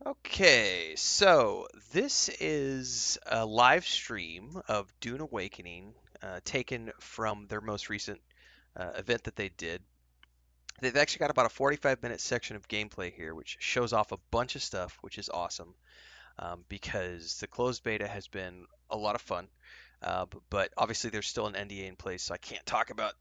Okay, so this is a live stream of Dune Awakening, taken from their most recent event that they did. They've actually got about a 45-minute section of gameplay here, which shows off a bunch of stuff, which is awesome because the closed beta has been a lot of fun. But obviously, there's still an NDA in place, so I can't talk about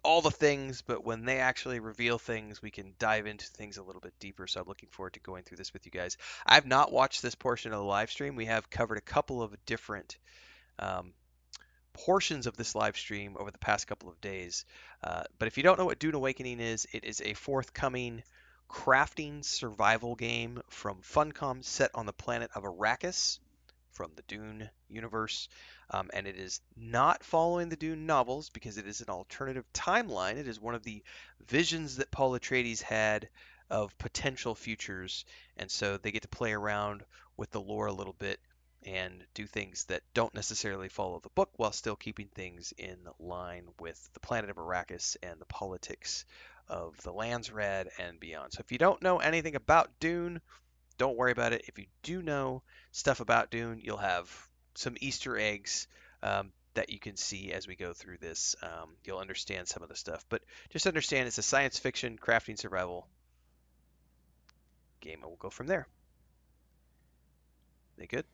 all the things. But when they actually reveal things, we can dive into things a little bit deeper. So I'm looking forward to going through this with you guys. I've not watched this portion of the live stream. We have covered a couple of different um, portions of this live stream over the past couple of days. But if you don't know what Dune Awakening is, it is a forthcoming crafting survival game from Funcom set on the planet of Arrakis from the Dune universe. And it is not following the Dune novels because it is an alternative timeline. It is one of the visions that Paul Atreides had of potential futures. And so they get to play around with the lore a little bit and do things that don't necessarily follow the book while still keeping things in line with the planet of Arrakis and the politics of the Landsred and beyond. So if you don't know anything about Dune, don't worry about it. If you do know stuff about Dune, you'll have some Easter eggs that you can see as we go through this. You'll understand some of the stuff, but just understand it's a science fiction crafting survival game, and we'll go from there. They good?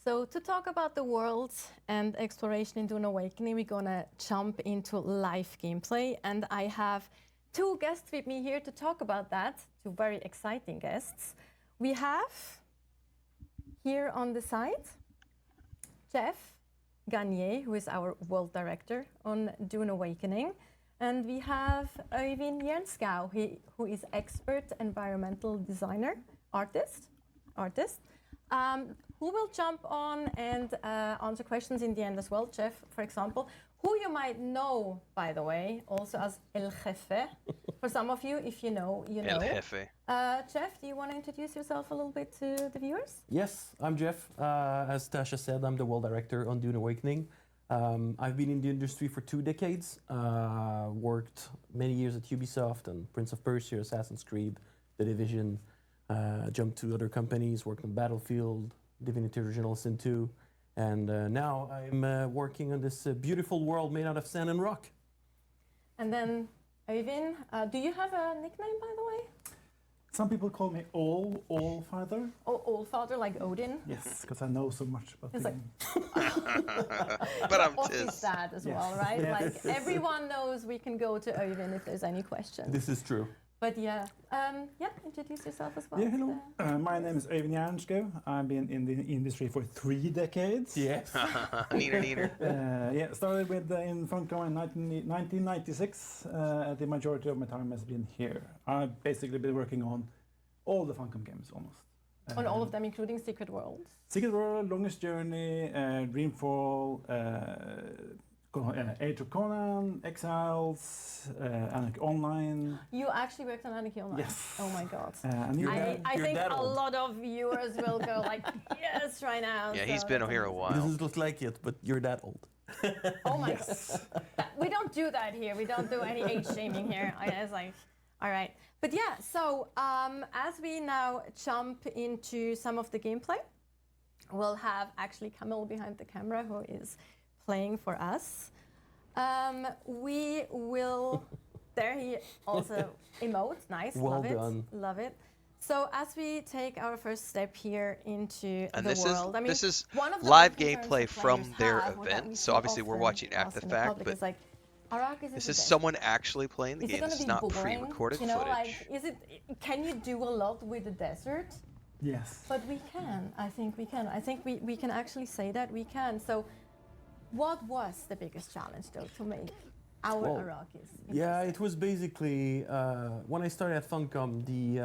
So to talk about the world and exploration in Dune Awakening, we're gonna jump into live gameplay, and I have two guests with me here to talk about that, two very exciting guests. We have here on the side Jeff Gagné, who is our world director on Dune Awakening, and we have Øyvind Jernskau, who is expert environmental designer, artist, who will jump on and answer questions in the end as well. Jeff, for example, who you might know, by the way, also as El Jefe. For some of you, if you know, you know. El Jefe. Jeff, do you want to introduce yourself a little bit to the viewers? Yes, I'm Jeff. As Tasha said, I'm the world director on Dune Awakening. I've been in the industry for 2 decades, worked many years at Ubisoft and Prince of Persia, Assassin's Creed, The Division, jumped to other companies, worked on Battlefield, Divinity Original Sin 2, and now I'm working on this beautiful world made out of sand and rock. And then, Øyvind, do you have a nickname, by the way? Some people call me Allfather. Oh, Allfather, like Odin? Yes, because I know so much about It's the like- But I'm Office dad as well, right? Yes. Like everyone knows we can go to Øyvind if there's any questions. This is true. But yeah, introduce yourself as well. Yeah, hello. My name is Øyvind Jernskau. I've been in the industry for 3 decades. Yes. Neener. Started with in Funcom in 1996. The majority of my time has been here. I've basically been working on all the Funcom games almost. On all of them, including Secret Worlds. Secret World, Longest Journey, Dreamfall, Age of Conan, Exiles, Anarchy Online. You actually worked on Anarchy Online? Yes. Oh my god. And you I You're think that a old. lot of viewers will go like, yes, right now. Yeah, so he's been that's here a amazing. while. Doesn't look like it, but you're that old. Oh my Yes. god. We don't do that here. We don't do any age shaming here. It's like, all right. But yeah, so as we now jump into some of the gameplay, we'll have actually Camille behind the camera who is playing for us. We will, there he also emotes, nice, Well love it, done. love it. So as we take our first step here into And the this world, is this is one of the live main concerns gameplay that from players their have, or that we event. So see obviously we're often watching asked after the in the fact, public but is like, Arrakis this a is desert. someone actually playing the Is it game. going This to is be not boring? pre-recorded You know, footage. like, can you do a lot with the desert? Yes. But we can. I think we can. I think we can actually say that we can. So, what was the biggest challenge though to make our Well, Arrakis? Yeah, it was basically when I started at Funcom. The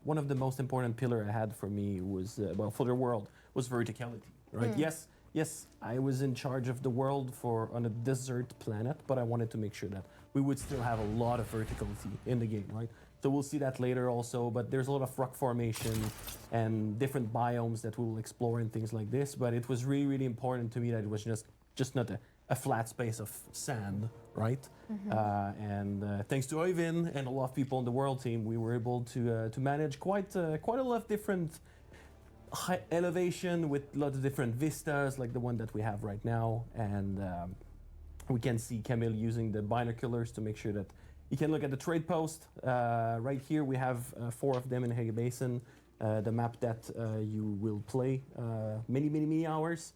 one of the most important pillar I had for me was for the world was verticality. Right? Yes, I was in charge of the world on a desert planet, but I wanted to make sure that we would still have a lot of verticality in the game. Right? So we'll see that later also. But there's a lot of rock formation and different biomes that we'll explore and things like this. But it was really, really important to me that it was just not a flat space of sand, right? And thanks to Øyvind and a lot of people on the world team, we were able to manage quite a lot of different high elevation with lots of different vistas, like the one that we have right now, and we can see Camille using the binoculars to make sure that you can look at the trade post. Right here we have 4 of them in Hege Basin, the map that you will play many hours.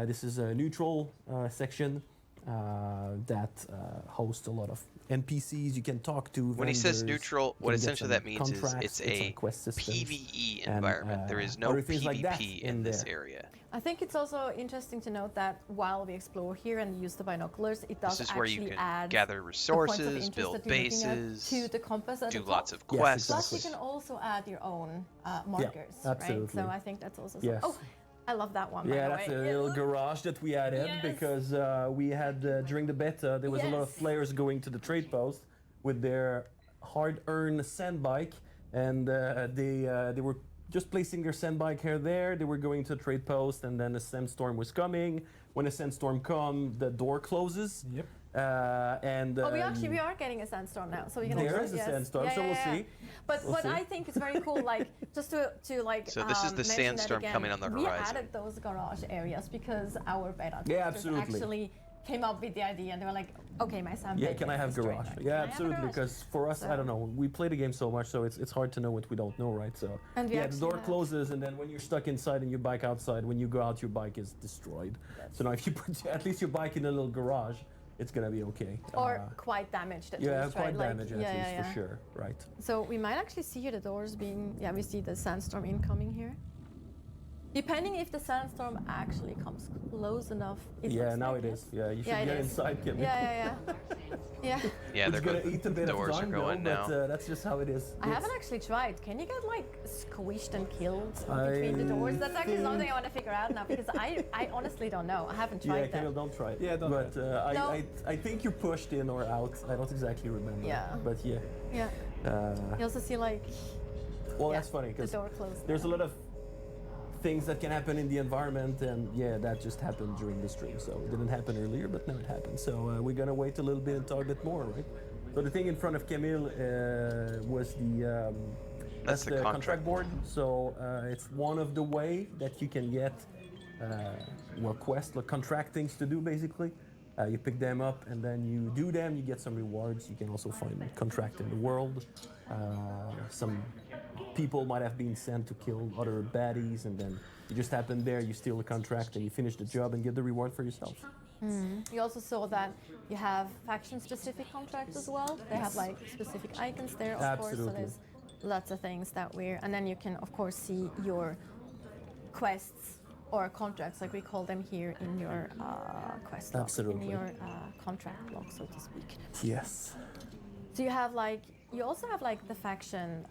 This is a neutral section that hosts a lot of NPCs you can talk to. When he says vendors, neutral, you what can get essentially some that means is contracts, it's get some a quest systems, PvE and, environment. There is no other things like that PvP in in this there. area. I think it's also interesting to note that while we explore here and use the binoculars, it does This is where you actually can add gather the points of resources, interest build that you're looking at bases, to the compass at do the lots top. of Yes, quests. Plus, you exactly. can also add your own markers, right? absolutely. So I think that's also Yes. Oh, I love that one. by Yeah, the that's way. a Yeah, little look. garage that we added Yes. because we had during the beta there was a lot of Yes. players going to the trade post with their hard-earned sand bike, and they were just placing their sand bike here there. They were going to the trade post, and then a sandstorm was coming. When a sandstorm comes, the door closes. Yep. And Oh, we are getting a sandstorm now, so we can. there actually, is a yes. sandstorm, Yeah, so yeah, we'll yeah. see. But We'll what see. I think is very cool, like just to like. So this is the mention that sandstorm again, coming on the we horizon. added those garage areas because our beta Yeah, testers absolutely. actually came up with the idea, and they were like, "Okay, my sand Yeah, bike can I is have destroyed garage? now. Can I Yeah, have a absolutely. garage?" Because for us, I So- don't know. We play the game so much, so it's hard to know what we don't know, right? So And we yeah, the actually door have- closes, and then when you're stuck inside and your bike outside, when you go out, your bike is destroyed. So now if you put at least your bike in a little garage, it's gonna be okay. Or quite damaged at yeah, least, quite right? Like, damaged at least for sure, right? So we might actually see here the doors being, yeah, we see the sandstorm incoming here. Depending if the sandstorm actually comes close enough. Yeah, looks now like it is. Yeah, you should Yeah, it get is. inside, Kim. Yeah. Yeah, It's they're gonna eat a bit of doors time, are going though, now. but that's just how it is. I haven't actually tried. Can you get like squished and killed between the doors? That's actually think- something I want to figure out now because I honestly don't know. I haven't Yeah, tried Camille, that. don't try it. Yeah, don't But No. I think you're pushed in or out. I don't exactly remember. Yeah. But yeah. Yeah. You also see like Well, yeah, that's funny the because door closed. there's a lot of things that can happen in the environment, and yeah, that just happened during the stream. So it didn't happen earlier, but now it happened. So we're gonna wait a little bit and talk a bit more, right? So the thing in front of Camille was the That's the contract board. So it's one of the way that you can get quest, like contract things to do basically. You pick them up and then you do them, you get some rewards. You can also find contract in the world. Some people might have been sent to kill other baddies, and then you just happen there, you steal the contract and you finish the job and get the reward for yourself. You also saw that you have faction-specific contracts as well. They have like specific icons there, of course. So Absolutely. there's lots of things that and then you can of course see your quests or contracts, like we call them here, in your quest log, Absolutely. in your contract log, so to speak. Yes. So you also have like the faction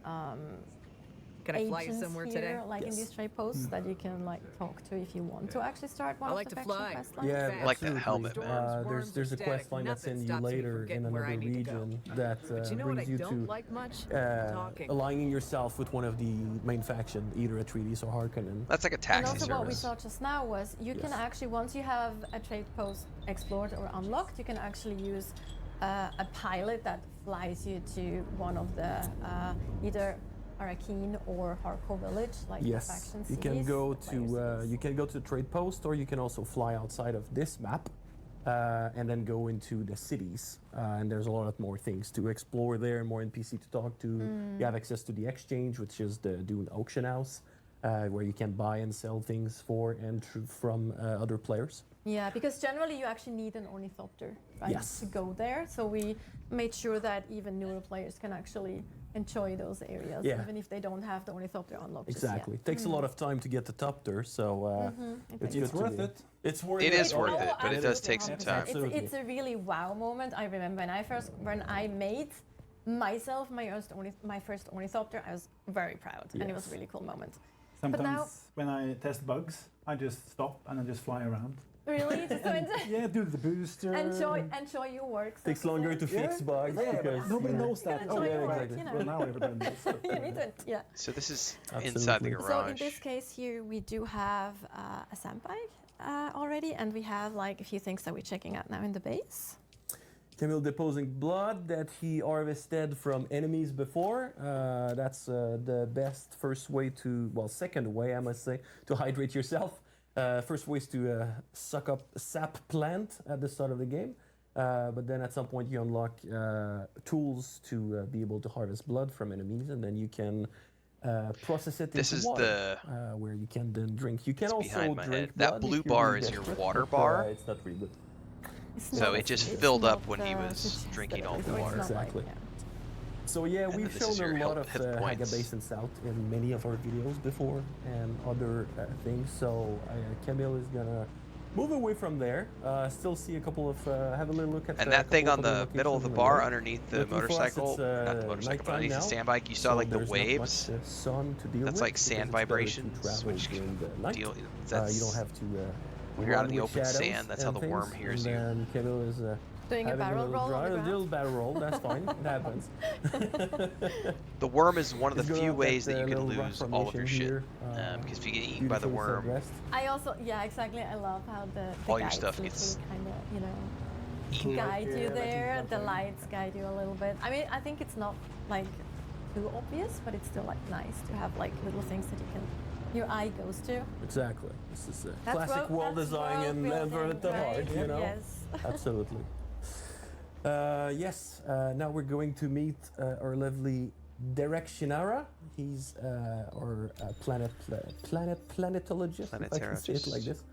Can I fly you agents somewhere here, today? like in Yes. these trade posts that you can like talk to if you want to actually start one I of like the to faction fly. quest lines. Yeah, Fast. Like that absolutely. helmet, man. Storms, worms, There's a or quest static. line that's Nothing in you stops me later from in getting where I another need to go. region that But you know what I brings you don't to like much? Talking. aligning yourself with one of the main faction, either Atreides or Harkonnen. That's like a And taxi also what we service. saw just now was you can Yes. actually, once you have a trade post explored or unlocked, you can actually use a pilot that flies you to one of the either Arakeen or Harko village, like the Yes, faction you can cities, go the player to cities. you can go to the trade post, or you can also fly outside of this map and then go into the cities. And there's a lot more things to explore there, more NPC to talk to. You have access to the exchange, which is the Dune auction house, where you can buy and sell things for and from other players. Yeah, because generally you actually need an ornithopter, right, Yes. to go there. So we made sure that even newer players can actually enjoy those areas, Yeah. even if they don't have the ornithopter unlocked just Exactly. It takes a lot of time to get the topter, so it's It's good worth to it. It's worth It it. is worth it, but it does absolutely, take some 100%. time. Absolutely. It's a really wow moment. I remember when I made myself my first ornithopter, I was very proud, and it was a Yes. really cool moment. Sometimes now- when I test bugs, I just stop and I just fly around. Really, just to enjoy, Yeah, do the booster. enjoy your work. so Takes to longer say. to fix bugs Yeah, but because nobody knows You that. can enjoy yeah, your work, exactly. you know. Well, now everybody knows. But, You need to, yeah. So this is Absolutely. inside the So So in garage. this case here, we do have a sandbike already, and we have like a few things that we're checking out now in the base. Camille deposing blood that he harvested from enemies before. That's the best first way to, well, second way, I must say, to hydrate yourself. First way is to suck up sap plant at the start of the game. But then at some point you unlock tools to be able to harvest blood from enemies, and then you can process it This into is water, where you can then drink. You can It's also behind my drink head. That blood blue if you're bar really is your desperate, water but, bar? it's not really good. It's So not- it just it's filled up not, when he was suggested drinking all or the it's water. not like- Exactly. yeah. So yeah, And we've then this is shown your a lot of health points. Haga Basins out in many of our videos before and other things. So Camille is gonna move away from there. Still see a couple of have a little look at. And a that thing couple on of other the middle of the locations bar in there. underneath the Looking for us, motorcycle, it's, not the motorcycle, but nighttime underneath the now, sand bike, you saw so like the there's not waves. much, sun to deal That's with like because sand it's better to vibrations, travel which during the night. deal. You That's don't have to. when you're out run in the with open shadows sand. That's how and the worm things, hears and you. then Camille is Doing a having barrel little roll on drive, the a little ground. barrel roll. That's fine. It happens. The worm is one of It's the going few up ways that, that you can little rock lose all of your formation shit. here, Because if you get eaten by the beautifully worm, suppressed. I also, yeah, exactly. I love how the All your guides stuff literally gets kind of, you know, eaten. guide Yeah, you like there. in The Renfail. lights guide you a little bit. I mean, I think it's not like too obvious, but it's still like nice to have like little things that you can, your eye goes to. Exactly. This is a That's classic ro- world that's design and world never at the building, heart, right? you know? Yes. Absolutely. Yes, now we're going to meet our lovely Derek Shinara. He's our planetologist, if I can say it like this.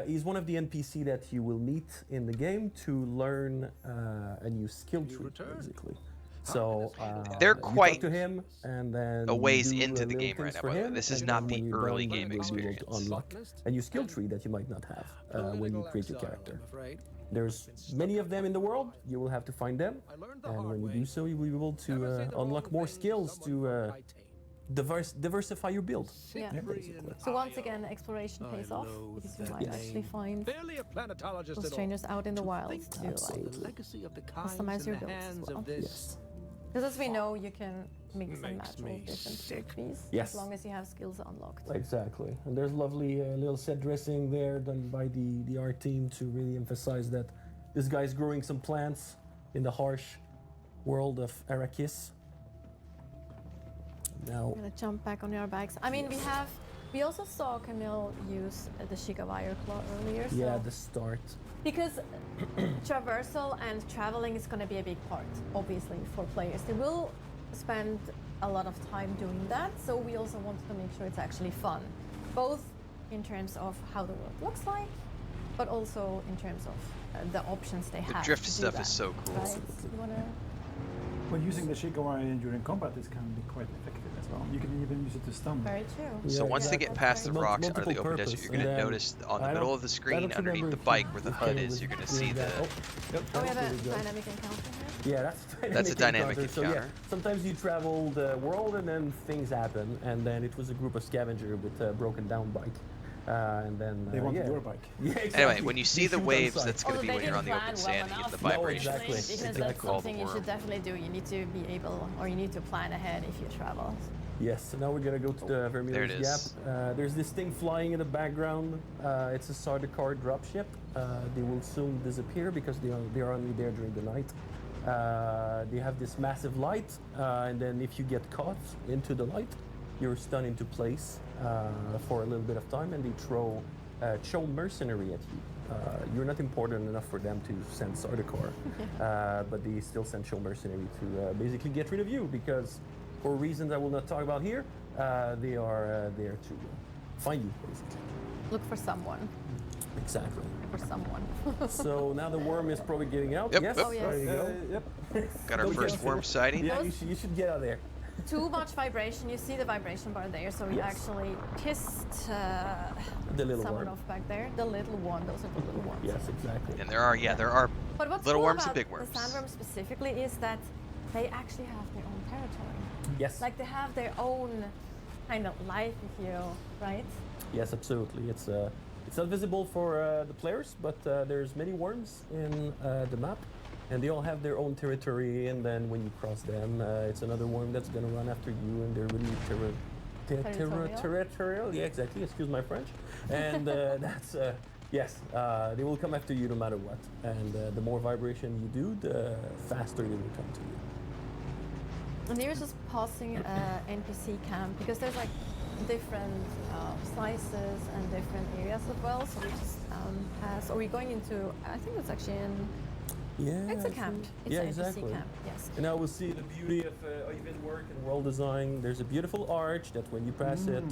He's one of the NPC that you will meet in the game to learn a new skill tree, basically. So They're you quite talk to him, and then a you ways do, into the little game right things now, for by the way. him, This is and not then when the you're early done, game you'll be able to experience. unlock a new skill tree that you might not have when you create your character. There's many of them in the world. You will have to find them, and when you do so, you will be able to unlock more skills to diversify your build. Yeah. Basically. So once again, exploration pays off because you might actually find Barely a planetologist those at all. strangers out in the wild to like Absolutely. Legacy of the customize your builds as well. Yes. Because as we know, you can mix and Makes match all me different sick. trees Yes. as long as you have skills unlocked. Exactly. And there's lovely little set dressing there done by the art team to really emphasize that this guy's growing some plants in the harsh world of Arrakis. Now, I'm gonna jump back on your bikes. I mean, we also saw Camille use the Shiga wire claw earlier. So yeah, the start. because traversal and traveling is gonna be a big part, obviously, for players. They will spend a lot of time doing that, so we also wanted to make sure it's actually fun, both in terms of how the world looks like, but also in terms of the options they The have. drift to do stuff that, is so cool. Right? You wanna? Well, using the Shikawai during combat is can be quite effective as well. You can even use it to stun. Very true. So Yeah, once they exactly. get past the Mul- rocks under the multiple open desert, purpose, you're going to and then notice on the I middle don't- of the I screen, don't underneath remember the if bike you- where the if HUD Camille is, was you're going to doing see that. the. Oh, yep, Oh, we have that's a pretty good. dynamic encounter here. Yeah, That's a dynamic So yeah, encounter. sometimes you travel the world and then things happen, and then it was a group of scavenger with a broken down bike, and then They wanted yeah. your bike. Yeah, exactly. Anyway, when you see They the shoot on waves, sight. that's going to Also, be they when you're on didn't the open plan well sand and you get the enough, vibrations. exactly. Because Exactly. that's Call the something you worm. should definitely do. You need to be able, or you need to plan ahead if you travel. Yes, so now we're gonna go to the There it Vermilion Gap. is. There's this thing flying in the background. It's a Sardaukar dropship. They will soon disappear because they are only there during the night. They have this massive light, and then if you get caught into the light, you're stunned into place for a little bit of time, and they throw Chol mercenary at you. You're not important enough for them to send Sardaukar, but they still send Chol mercenary to basically get rid of you because, for reasons I will not talk about here, they are there to find you, basically. Look for someone. Exactly. For someone. So now the worm is probably getting out. Yep, Yes, yep. Oh, yes. there you go. Yep. Got our Don't first get worm it. sighting. Yeah, Those- you should get out there. Too much vibration. You see the vibration bar there, so you Yes. actually pissed The little someone worm. off back there. The little one. Those are the little ones. Yes, exactly. And there are But what's little cool worms and about big worms. the sandworm specifically is that they actually have their own territory. Yes. Like they have their own kind of life, if you right. Yes, absolutely. It's not visible for the players, but there's many worms in the map, and they all have their own territory. And then when you cross them, it's another worm that's gonna run after you, and they're really Territorial? territorial. Yeah, exactly. Excuse my French. And that's Yes, they will come after you no matter what, and the more vibration you do, the faster they will come to you. And here's just pausing NPC camp because there's like different slices and different areas as well. So we just pass. Are we going into? I think it's actually in. Yeah, It's a I camp. think- It's yeah, an exactly. NPC camp. Yes. And now we'll see the beauty of even work and world design. There's a beautiful arch that when you pass it,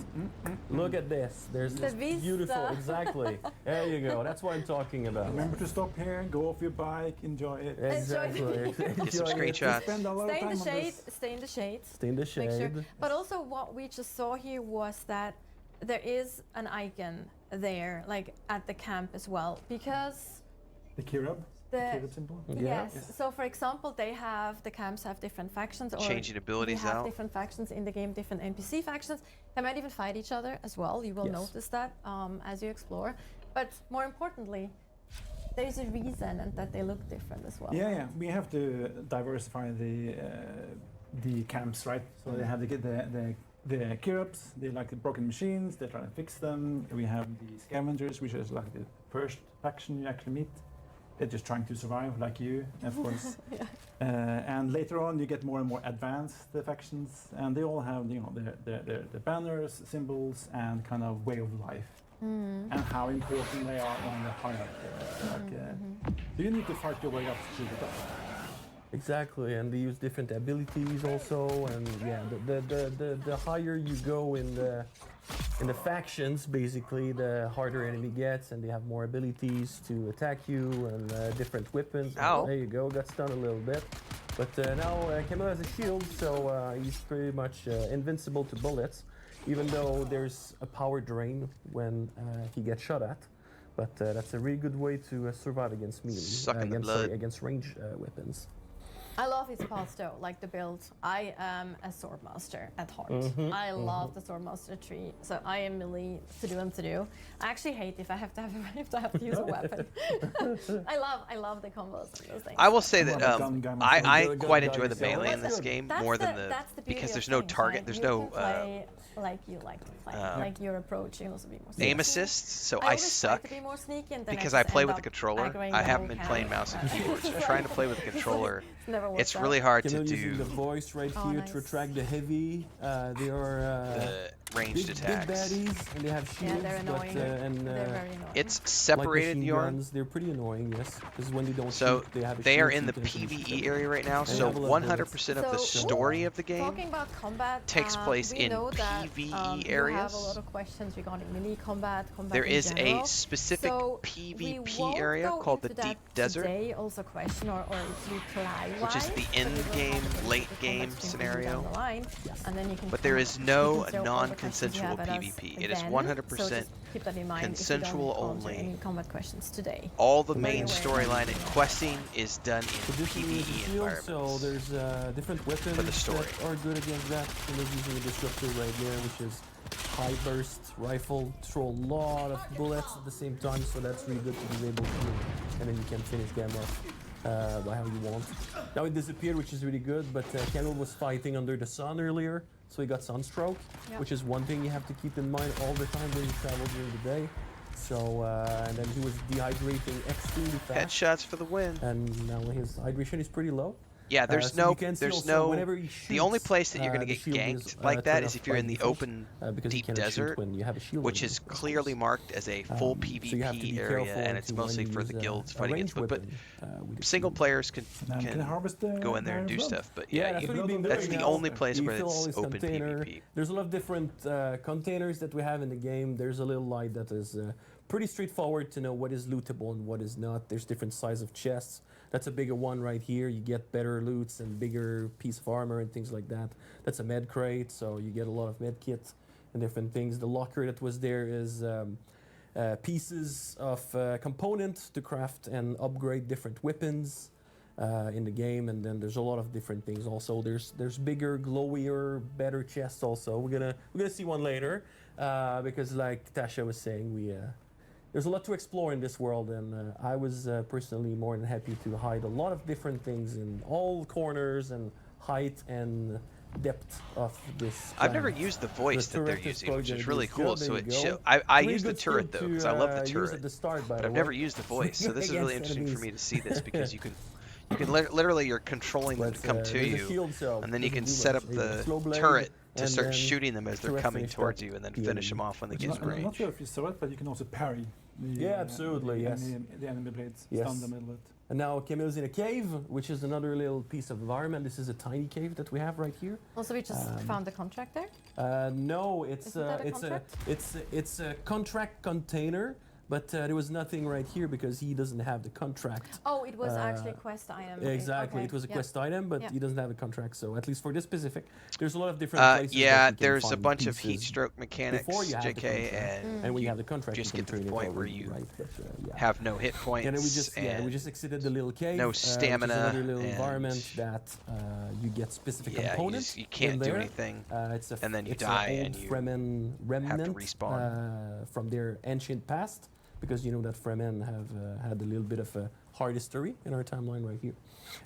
look at this. There's The this beautiful, vista. exactly. There you go. That's what I'm talking about. Remember to stop here, go off your bike, enjoy it. Exactly. Get some Enjoy it. screenshots. Spend a lot Stay of in time the on shade. this. Stay in the shade. Stay in the Make sure. shade. But also, what we just saw here was that there is an icon there, like at the camp as well, because The Kirab. the Kirab symbol. Yeah. yes. So, for example, the camps have different factions, or Changing abilities we have out. different factions in the game, different NPC factions. They might even fight each other as well. You will Yes. notice that as you explore. But more importantly, there is a reason and that they look different as well. Yeah, yeah. We have to diversify the camps, right? So they have the Kirabs, they like the broken machines, they try to fix them. We have the scavengers, which is like the first faction you actually meet. They're just trying to survive, like you, of course. And later on, you get more and more advanced factions, and they all have, you know, their banners, symbols, and kind of way of life, and how important they are on the hierarchy. So you need to fight your way up to the top. Exactly, and they use different abilities also, and yeah, the higher you go in the factions, basically, the harder enemy gets, and they have more abilities to attack you and different weapons. Ow. There you go, got stunned a little bit, but now Camilla has a shield, so he's pretty much invincible to bullets, even though there's a power drain when he gets shot at. But that's a really good way to survive against melee, Sucking the against, blood. against range weapons. I love his paths though, like the build. I am a swordmaster at heart. I love the swordmaster tree, so I am melee to do and to do. I actually hate if I have to use a weapon. I love the combos and those things. I will say I'm that not a gun guy myself. I You're a gun quite guy enjoy the yourself. melee in That's this good. game That's more the, than the that's the beauty because of there's no things, target, right? there's You no can play like you like to play, like your approach. You can also be more aim sneaky. assists, so I always try suck to be more sneaky, and then because I I just play end with the up controller. aggroing I the haven't whole been playing camp. mouse and keyboard, so trying to play with the controller, It's never worked it's out. really hard to Camilla using do the voice right Oh, here nice. to attract the heavy. They are the ranged big attacks. baddies, and they have shields. Yeah, they're annoying. And They're very annoying. It's like separated machine yarn. guns, they're pretty annoying. Yes, because when they don't So shoot, they have a they shield are so in you the can finish PvE them. area right now, They so have a lot of bullets. 100% of the So- story of the game Talking about combat takes place we in know that, PvE You have a areas. lot of questions regarding melee combat. There in is general. a specific So we PvP won't area go called the into Deep that Desert, Today, also question or reply which is the end-game, late-game scenario. And then you can But there come- is no you can throw all the questions you non-consensual have at us PvP. It is then. 100% So just keep that in mind if you consensual don't answer only. Any combat questions today. All the By main the way- storyline and questing is done So in this is PvE the shield, so environments. there's different weapons For the story. that are good against that. And there's using a disruptor right there, which is high burst rifle, throw a lot of bullets at the same time, so that's really good to be able to, and then you can finish them off by how you want. Now it disappeared, which is really good, but Camille was fighting under the sun earlier, so he got sunstroke, Yep. which is one thing you have to keep in mind all the time when you travel during the day. So, and then he was dehydrating extremely fast, Headshots for the win. and now his hydration is pretty low. Yeah, there's so you no, can see there's also no. whenever he The only shoots, place that you're gonna the get shield ganked is, like that turned is off if you're by in the default, open, because you deep cannot shoot desert, when you have a shield which on is you, of clearly course. marked as a full So you have to PvP be area, careful and it's to when mostly you for use the a guilds fighting ranged against. But weapon, with a single shield. players can And then can harvest the go in there and do iron blood. stuff. But Yeah, yeah, that's you, what you've been that's doing the now. only place You where fill all it's his open container. PvP. There's a lot of different containers that we have in the game. There's a little light that is pretty straightforward to know what is lootable and what is not. There's different size of chests. That's a bigger one right here. You get better loots and bigger piece of armor and things like that. That's a med crate, so you get a lot of med kits and different things. The locker that was there is pieces of components to craft and upgrade different weapons in the game, and then there's a lot of different things. Also, there's bigger, glowier, better chests. Also, we're gonna see one later because, like Tasha was saying, there's a lot to explore in this world, and I was personally more than happy to hide a lot of different things in all corners and height and depth of this. I've never planet. used the voice that they're turret is using, which is really projected cool. there So you it go. I It's a use the good skill turret though, to, because I love the use turret. at the start, by But the I've way. never used the voice, so this is really Against interesting for me enemies. to see this because you can literally you're controlling them to But come to there's a you, shield, so and then you doesn't can do set much. up You got the slow blade, turret to and start then shooting them as they're turret coming finished towards up you, and then the finish them enemy. off when they I'm get not, in I'm not range. sure if you saw it, but you can also parry the, Yeah, absolutely, yes. the enemy blades, Yes. stun them a little bit. And now Camille's in a cave, which is another little piece of environment. This is a tiny cave that we have right here. Also, we just found the contract there. No, it's Isn't that a it's contract? it's a contract container, but there was nothing right here because he doesn't have the contract. Oh, it was actually a quest item. Exactly, Okay, it was a yeah. quest item, but Yeah. he doesn't have a contract. So at least for this specific, there's a lot of different places. that Yeah, you can there's a find bunch of pieces heat stroke mechanics, before you have the JK, contract. and And when you you have the contract, just you get can to the train it point where already, you right? But, yeah. have no hit points. And then we just exited the little cave. no which is stamina, another little and environment that you get specific yeah, components. you can't in do there. anything. It's a, and then you it's die an old and you Fremen remnant respawn. from their ancient past, because you know that Fremen have had a little bit of a hard history in our timeline right here.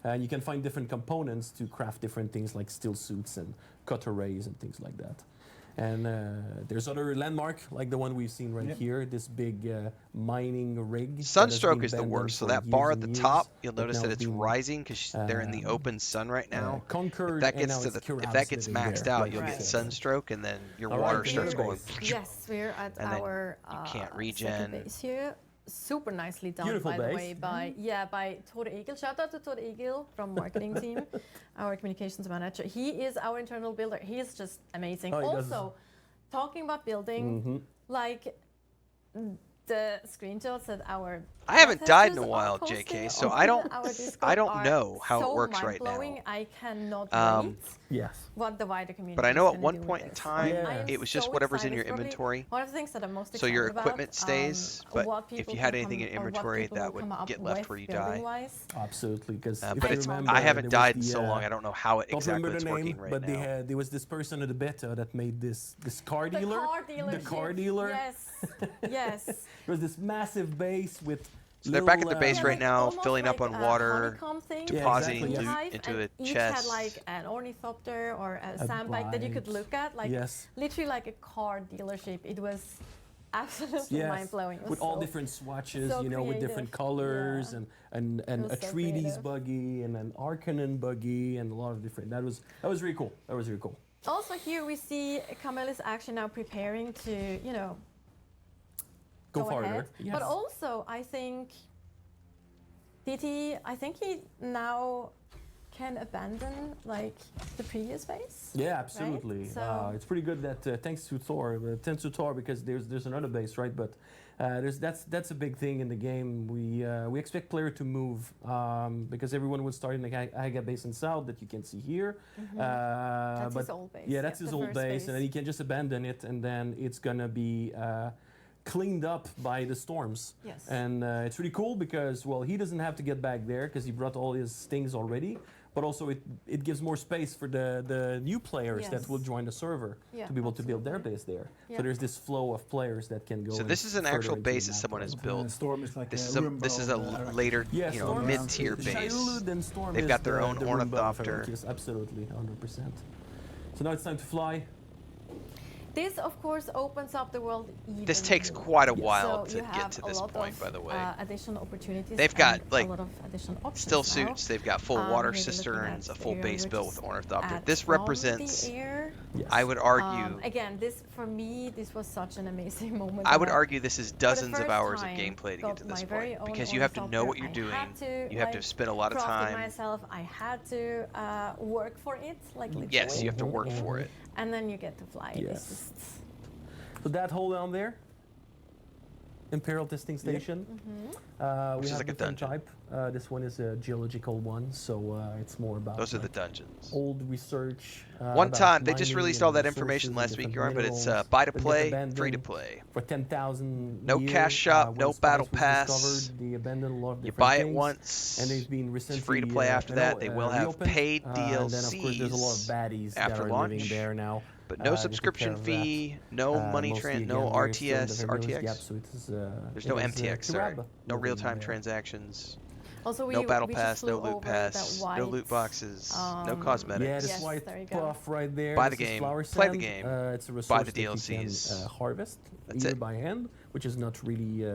And you can find different components to craft different things like steel suits and cutter rays and things like that. And there's other landmark like the one we've seen right Yep. here, this big mining rig. that has Sunstroke been is the abandoned worst. So for that bar years at the and top, years, you'll but notice now that it's been, rising because they're in the open sun right now. conquered, If that and gets now to it's the if Kirab's that gets living maxed there. out, Right. you'll get Right. sunstroke, and then your All right, water here starts it going. is. Yes, we're at And then our you can't second regen. base here. Super nicely done, Beautiful by the base. way, by Tor Egil. Shout out to Tor Egil from marketing team, our communications manager. He is our internal builder. He is just amazing. Oh, he does. Also, talking about building, like the screenshots that our I haven't died in a testers are while, posting JK, so on I don't our Discord I don't are know how so it works right mind-blowing. now. I cannot Um, wait Yes. what the wider community. But I is know at gonna one do with point in this. time, Yeah. I am it was just so whatever's in excited. your It's probably inventory. one of the things that I'm most So excited your about, equipment stays, but what if people you had can anything in come- or what inventory, people that will would come up get left with where you die. building-wise. Absolutely, because But it's, I haven't died in so long. I don't know how it Don't exactly remember it's the working name, right but now. there was this person at the beta that made this car The dealer. car dealer. The car dealer. Yes. Yes. There was this massive base with. So they're back at little, their base Yeah, right like now, almost filling up like on a water, honeycomb thing, depositing exactly, loot beehive, into and a each chest. had like an ornithopter or a sandbag that you could bike. look at, like Yes. literally like a car dealership. It was absolutely Yes, mind blowing. with all different swatches, so you know, with different creative. colors Yeah. and It a was so Treaties creative. buggy and an Arcanon buggy and a lot of different. That was really cool. That was really cool. Also here we see Camille is actually now preparing to, Go go farther. ahead. Yes. But also I think I think he now can abandon like the previous base. Yeah, absolutely. So- It's pretty good that thanks to Thor, because there's another base, right? But that's a big thing in the game. We expect player to move because everyone will start in the Haga base in south that you can see here. That's but his old base. yeah, that's his the old first base, and then he can just abandon it, and then it's gonna be cleaned up by the storms. Yes. And it's really cool because, well, he doesn't have to get back there because he brought all his things already. But also it gives more space for the new players that Yes. will join the server Yeah, to be able to build their absolutely. base there. Yeah. So there's this flow of players that can go. So in this is an further actual into base the that map someone has world. built. Storm is like This a is a Roomba this is a of Arrakis. later, Yes, you know, mid-tier base. Shaialud and Storm They've is got their own the Roomba of ornithopter. Arrakis, absolutely, 100%. So now it's time to fly. This, of course, opens up the world even This takes more. quite a Yes. while So to you get have to a this lot point, of, by the way. Additional opportunities. They've got, and like, a lot of additional options Still now. suits, they've got full water Maybe looking cisterns, at a full area base which built is with ornithopter. at This from represents, the air. Yes. I would argue, Again, this for me, this was such an amazing moment. I would that argue this is dozens of first hours of time gameplay to got get to this my very point own because you have to know ornithopter. what you're I doing. had to, You have to like, spend a lot of craft it time. myself. I had to work for it, like literally. Yes, you have to work for it. And then you get to fly. Yes. It's just, So that hole down there, Imperial Testing Station. Which We is have like a different dungeon. type. This one is a geological one, so it's more about Those are the like, dungeons. old research. One about time, they just mining released and all that resources information and last week, different Jorn, but it's minerals buy to that get play, abandoned free to play. For 10,000. No years, cash shop, when no spice battle was pass. discovered, they abandoned a lot of You different buy it things. once, And they've been recently it's free to play after that. They will have reopened. paid And then of course there's a lot of DLCs baddies after that are launch, living there now. but they no took subscription care of fee, no money, mostly no again, they're still in the RTS, very early RTX. steps, so it is, There's it no is, MTX, sorry. Kirab No living real-time there. transactions. Also, No battle we pass, just no flew loot over that pass, white, no loot boxes, no um, cosmetics. Yeah, this Yes, white there you go. buff right there. Buy the this is game, flower play the sand. game, It's a buy resource the that you can DLCs. harvest That's either it. by hand, which is not really.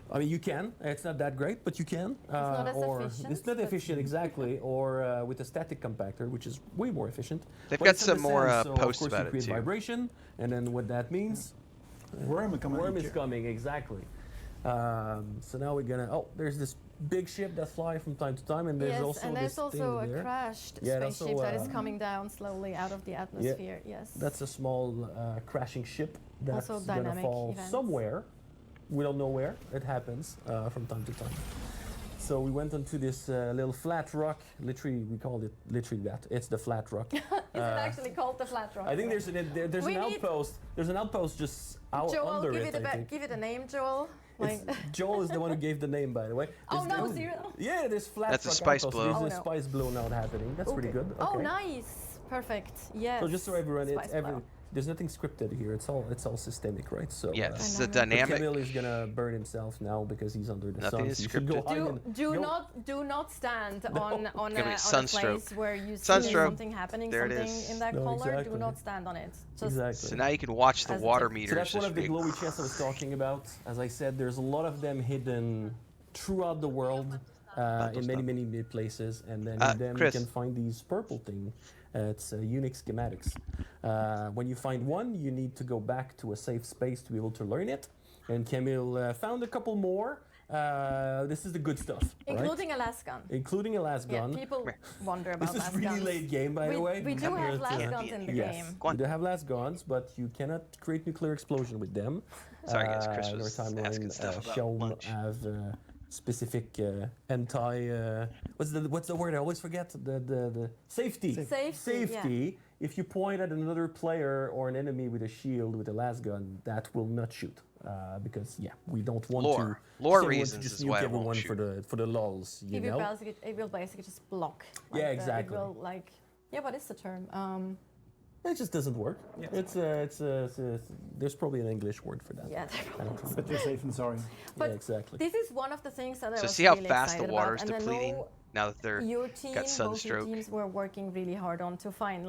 I mean, you can. It's not that great, but you can. not as or efficient, it's not but- efficient exactly. Or with a static compactor, which is way more efficient. They've But got it's in the some more sand, so posts of course about you it create too. vibration, and then what that means, Worm coming. worm is coming exactly. So now we're gonna. Oh, there's this big ship that fly from time to time, and there's Yes, also and this there's also thing a there. crashed Yeah, and spaceship also, that is coming down slowly out of the atmosphere. Yes. That's a small crashing ship that's Also gonna dynamic fall events. somewhere. We don't know where. It happens from time to time. So we went onto this little flat rock. Literally, we called it literally that. It's the flat rock. Is it actually called the flat rock? I think there's there's We an need- outpost. There's an outpost just out Joel, under give it. it, I think. give it a name, Joel. It's, Joel is the one who gave the name, by the way. Oh There's no, the- zero. Yeah, there's flat That's a rock spice outpost. blow. There's Oh, a no. spice blow now happening. That's pretty Okay. good. Oh, Okay. nice. Perfect. Yes. So just so everyone, Spice blow. there's nothing scripted here. It's all systemic, right? So Yeah, this is a But dynamic. Camille is gonna burn himself now because he's under the Nothing sun. is So you should go scripted. hide Do not stand on Gonna be a place sunstroke. where you see Sunstroke. something happening, There it something is. in that No, color. exactly. Do not stand on it. Just exactly. So now you can watch the As a water tip. meters. So that's one just of the be- glowy chests I was talking about. As I said, there's a lot of them hidden throughout the world in many places, and then in them Chris. you can find these purple thing. It's Unix schematics. When you find one, you need to go back to a safe space to be able to learn it. And Camille found a couple more. This is the good stuff, right? including a last gun. Including a last Yeah, gun. people wonder about This is last really guns. late game, by the way. We do Here have at, last uh, guns in the Yes, game. Go on. you do have last guns, but you cannot create nuclear explosion with them. Sorry, guys, Chris Our was timeline asking stuff about shown lunch. have specific anti. What's the word? I always forget. The safety. Safety, If you point at another player or an enemy with a shield with a las gun, that will not shoot. Because we don't want Lore. to. Lore we don't want to reasons just is nuke why it won't everyone shoot. for the lulls. You know. It will basically just block. Yeah, It exactly. will what is the term? It just doesn't work. Yes. There's probably an English word for that. Yeah. I don't know. But you're safe and sorry. But Yeah, exactly. This is one of the things that I So was see how really fast the excited water's about. And I depleting know now that they're your team, got both your sunstroke. teams were working really hard on to find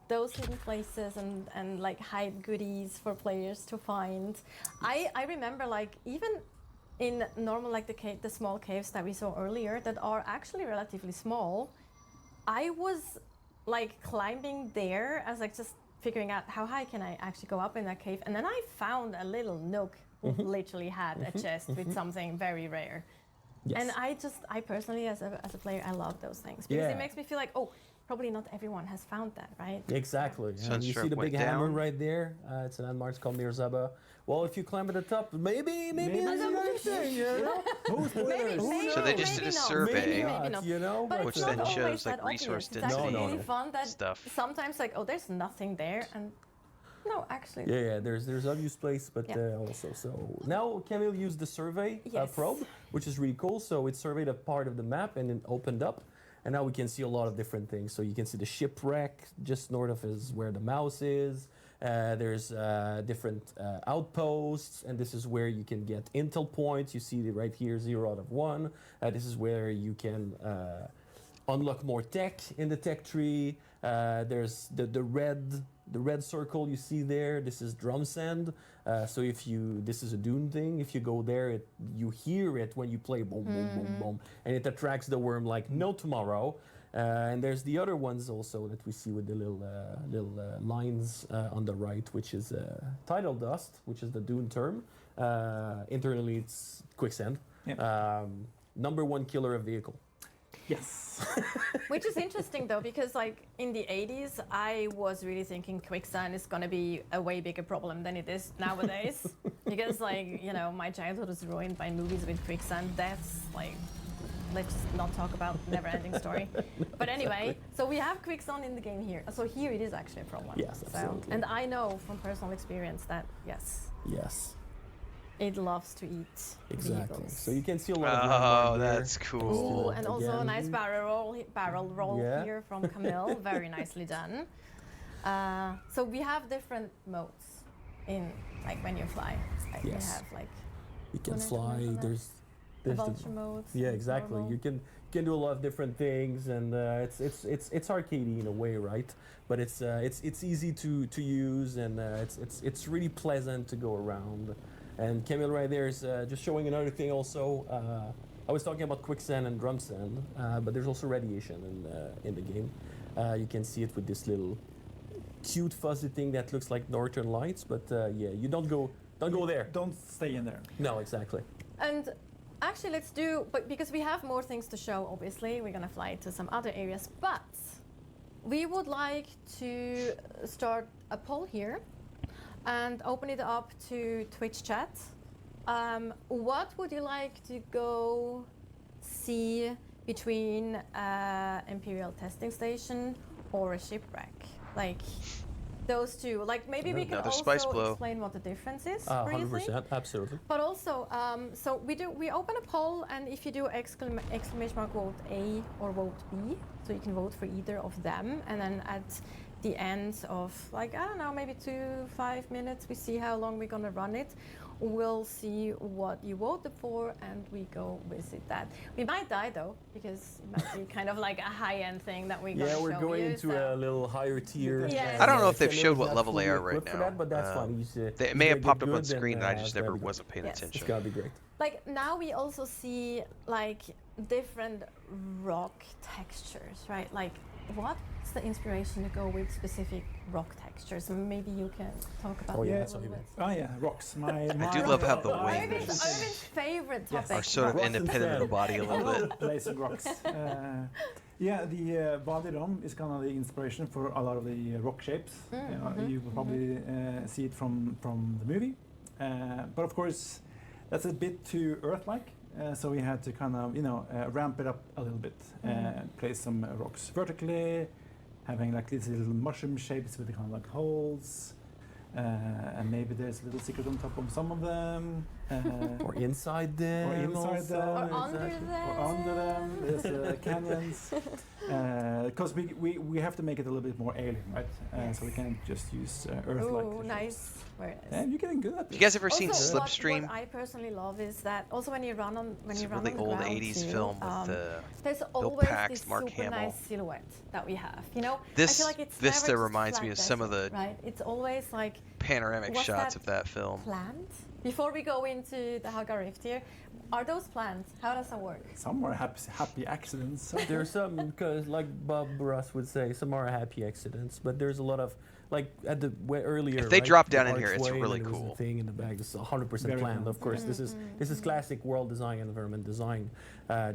those hidden places and hide goodies for players to find. I remember even in normal the small caves that we saw earlier that are actually relatively small, I was climbing there as just figuring out how high can I actually go up in that cave, and then I found a little nook who literally had a chest with something very rare. Yes. And I personally, as a player, I love those things because Yeah. it makes me feel like, probably not everyone has found that, right? Exactly. And you see Sunstroke the went big hammer down. right there. It's an landmark called Mirzaba. Well, if you climb at the top, maybe it's another thing, you know? Maybe, So they just did a survey. Maybe Not, not. you know? But Which it's then not shows, always that resource obvious. It's actually density really fun that stuff. sometimes there's nothing there, and no, actually. Yeah, there's obvious place, but Yeah. also. So now Camille used the survey Yes. probe, which is really cool. So it surveyed a part of the map and then opened up. And now we can see a lot of different things. So you can see the shipwreck just north of is where the mouse is. There's different outposts, and this is where you can get intel points. You see right here, 0 out of 1. This is where you can unlock more tech in the tech tree. There's the red circle you see there. This is drum sand. So this is a Dune thing. If you go there, you hear it when you play boom, boom, boom, boom, and it attracts the worm like no tomorrow. And there's the other ones also that we see with the little lines on the right, which is tidal dust, which is the Dune term. Internally, it's quicksand. Yeah. Number one killer of vehicle. Yes. Which is interesting though, because in the 80s, I was really thinking quicksand is gonna be a way bigger problem than it is nowadays. Because my childhood was ruined by movies with quicksand deaths. Let's not talk about never-ending story. But anyway, so we have quicksand in the game here. So here it is actually a problem. Yes, absolutely. And I know from personal experience that Yes, it loves to eat exactly. vehicles. So you can see a lot of Oh, landmark there. that's cool. Ooh, and also a Again. nice barrel roll Yeah. here from Camille. Very nicely done. So we have different modes in when you fly. Yes. We have You can Wanna fly. comment on that? The There's the- vulture modes. Yeah, and exactly. normal. You can do a lot of different things, and it's arcadey in a way, right? But it's easy to use, and it's really pleasant to go around. And Camille right there is just showing another thing also. I was talking about quicksand and drum sand, but there's also radiation in the game. You can see it with this little cute fuzzy thing that looks like northern lights, but yeah, you don't go there. Don't stay in there. No, exactly. And actually, let's do, but because we have more things to show, obviously, we're gonna fly to some other areas, but we would like to start a poll here and open it up to Twitch chat. What would you like to go see between Imperial testing station or a shipwreck? Like those two. Like maybe we can Another also spice blow. explain what the difference is. briefly. 100%, absolutely. But also, so we open a poll, and if you do exclamation mark vote A or vote B, so you can vote for either of them, and then at the end of, like, I don't know, maybe 2-5 minutes, we see how long we're gonna run it. We'll see what you voted for, and we go visit that. We might die though, because it might be kind of like a high-end thing that we're gonna Yeah, we're show going you, into so- a little higher tier. Yes. I don't know if they've Camille showed is what not level they fully are right equipped for now. that, but that's fine. It may have popped up on screen, and I just never wasn't paying Yes. It's attention. gotta be great. Like now we also see like different rock textures, right? Like what's the inspiration to go with specific rock textures? Maybe you can talk about Oh, yeah, that that's a little what bit. Oh yeah, rocks. I do love how the wings Irvin's favorite Yes. topic. are sort of Rocks independent of the body a little bit. Blazing rocks. Yeah, the body dome is kind of the inspiration for a lot of the rock shapes. You will probably see it from the movie. But of course, that's a bit too Earth-like. So we had to kind of, ramp it up a little bit. Place some rocks vertically, having like these little mushroom shapes with the kind of like holes. And maybe there's a little secret on top of some of them. Or inside them. Or inside also. them. Or under exactly. them. Or under them, there's canyons. Because we have to make it a little bit more alien, right? So we Yes. can't just use Earth-like. Ooh, shapes. nice. Very nice. Yeah, you're getting good at You it. guys ever seen Also, Slipstream? What I personally love is that also when you run on It's a on really the old ground 80s too, film with there's always Pax, this Mark super Hamill. nice silhouette that we have. I This feel like it's Vista never just reminds me flat of some of desert, the right. It's always like panoramic Was shots that of that film. planned. Before we go into the Haga Rift here, are those planned? How does that work? Some are happy accidents. There's some, because like Bob Ross would say, some are happy accidents, but there's a lot of, like at the way earlier. If they right, drop the down in here, it's archway, and really then there was the cool. thing in the bag. This is 100% Very planned. cool. Of course, this is classic world design, environment design,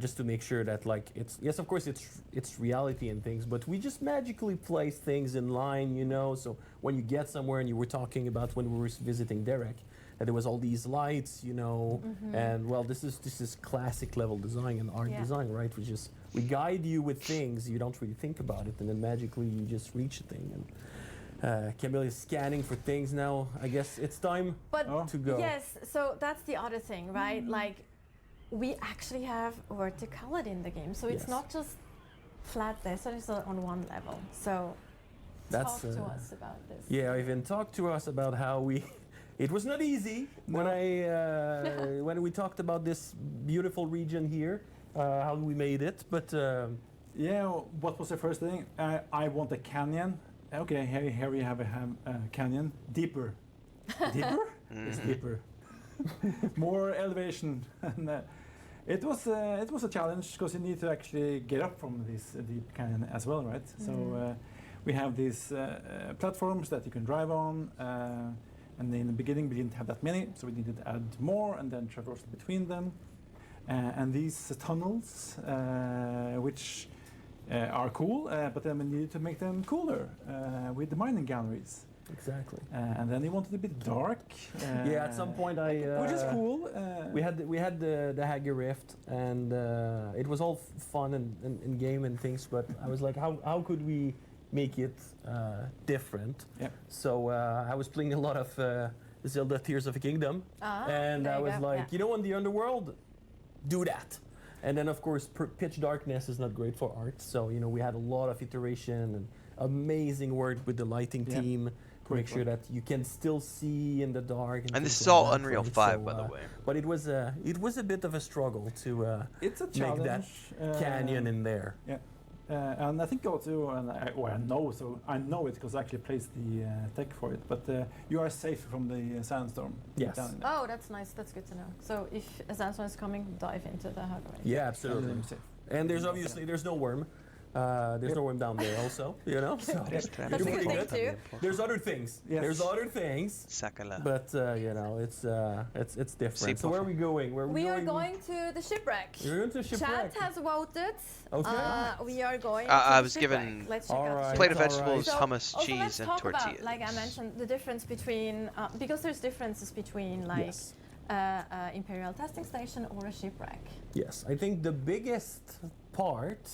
just to make sure that like it's yes, of course it's reality and things, but we just magically place things in line, So when you get somewhere, and you were talking about when we were visiting Derek, that there was all these lights, and well, this is classic level design and art Yeah. design, right? We guide you with things, you don't really think about it, and then magically you just reach a thing. And Camille is scanning for things now. I guess it's time But to go. yes, so that's the other thing, right? Like we actually have verticality in the game, so it's Yes. not just flat desert; it's on one level. So That's, talk to us about this. Yeah, Ivan, talk to us about how we. It was not easy when we talked about this beautiful region here, how we made it, but. Yeah, what was the first thing? I want a canyon. Okay, here we have a canyon. Deeper. Deeper? It's deeper. More elevation. And it was a challenge because you need to actually get up from this deep canyon as well, right? So we have these platforms that you can drive on. And in the beginning, we didn't have that many, so we needed to add more and then traverse between them. And these tunnels, which are cool, but then we needed to make them cooler with the mining galleries. Exactly. And then you wanted a bit dark. Yeah, at some point which is cool. We had the Haga Rift, and it was all fun and game and things, but I was like, how could we make it different? Yeah. So I was playing a lot of Zelda Tears of a Kingdom, and there I you was go, like, yeah. in the underworld, do that. And then of course pitch darkness is not great for art, so we had a lot of iteration and amazing work with the lighting Yeah. team. to make sure that you can still see in the dark and And this things is like all that, Unreal right? 5, by the way. But it was a bit of a struggle to It's a make challenge. that canyon in there. Yeah. And I think also, I know it because I actually placed the tech for it. But you are safe from the sandstorm. Yes. down in there. Oh, that's nice. That's good to know. So if a sandstorm is coming, dive into the hardware. Yeah, And absolutely. then you're safe. And there's no worm. There's no worm down there also, you know. So There's That's a you're good pretty thing good. too. There's other things. Yes. There's other things. Sakala. But you know, it's different. So where are we going? Where are We are going to the shipwreck. You're going to Chat shipwreck. has voted. Okay. We are going. I to was the given shipwreck. Let's check All out the right. shipwreck. Plate of Alright. vegetables, So, hummus, also cheese, let's and talk tortillas. about, like I mentioned, the difference between because there's differences between like Yes. imperial testing station or a shipwreck. Yes, I think the biggest part,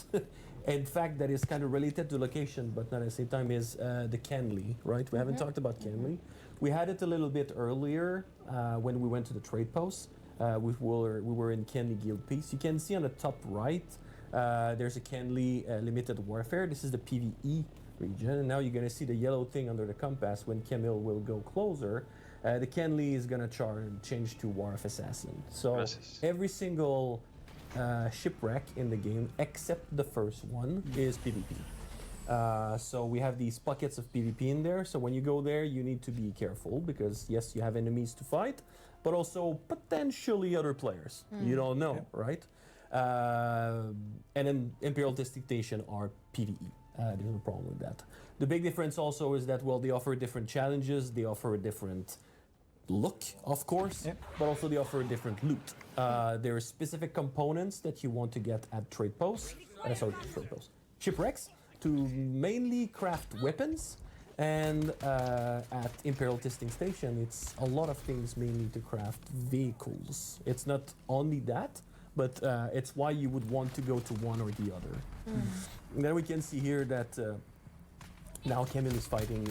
in fact, that is kind of related to location, but not at the same time, is the Canley, right? We haven't talked about Canley. We had it a little bit earlier when we went to the trade post. We were in Canley Guild Peace. You can see on the top right, there's a Canley limited warfare. This is the PvE region, and now you're going to see the yellow thing under the compass. When Camille will go closer, the Canley is going to change to War of Assassin. So Gracias. every single shipwreck in the game, except the first one, is PvP. So we have these pockets of PvP in there. So when you go there, you need to be careful because yes, you have enemies to fight, but also potentially other players. You don't know, right? And then Imperial Testing Station are PvE. There's no problem with that. The big difference also is that, well, they offer different challenges, they offer a different look, of course, but also they offer a different loot. There are specific components that you want to get at trade posts, shipwrecks, to mainly craft weapons. And at Imperial Testing Station, it's a lot of things mainly to craft vehicles. It's not only that, but it's why you would want to go to one or the other. And then we can see here that now Camille is fighting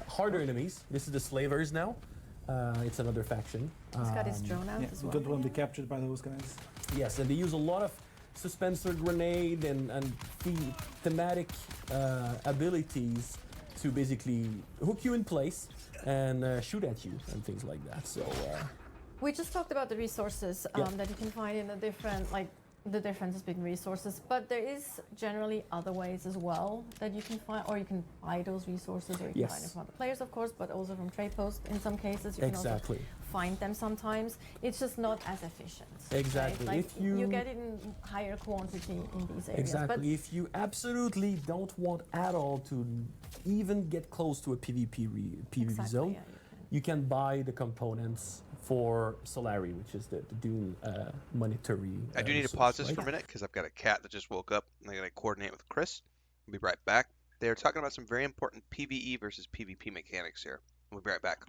harder enemies. This is the slavers now. It's another faction. He's got his drone out Yeah, as you well. don't want to be captured by those guys. Yes, and they use a lot of suspensor grenade and thematic abilities to basically hook you in place and shoot at you and things like that. So We just talked about the resources Yeah. that you can find in the different, like the differences between resources, but there is generally other ways as well that you can find, or you can buy those resources, or you can Yes. find them from other players, of course, but also from trade posts. In some cases, you can exactly. also find them sometimes. It's just not as efficient. Exactly. Right? Like If you- get it in higher quantity in these areas. Exactly. But If you absolutely don't want at all to even get close to a PvP exactly, zone, yeah, you can. you can buy the components for Solari, which is the Dune monetary. I do need to resource, pause this right? for a minute because I've got a cat that just woke up and I got to coordinate with Chris. We'll be right back. They're talking about some very important PvE versus PvP mechanics here. We'll be right back.